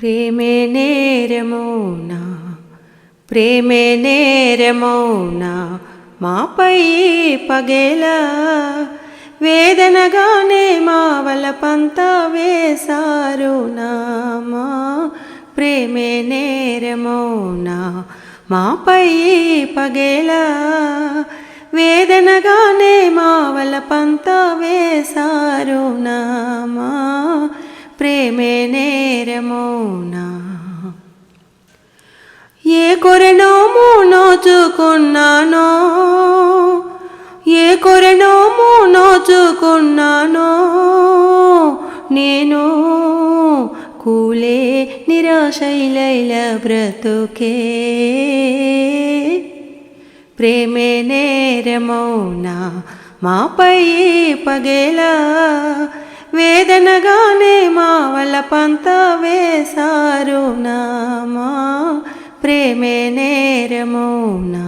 ప్రేమే నేరమౌనా ప్రేమే నేరమౌనా మాపై పగేలా వేదనగానే మా వలపంతా వేశారు నామా ప్రేమే నేరమౌనా మాపై పగేలా వేదనగానే మా వలపంతా వేశారు నామా ప్రేమే నేరమౌనా ఏ కొరనోము నోచుకున్నానో ఏ కొరనోము నోచుకున్నానో నేను కూలే నిరాశైలైల బ్రతుకే ప్రేమే నేరమౌనా మాపై పగేలా వేదనగానే మా వలపంతా వేశారు నామా ప్రేమే నేరమౌనా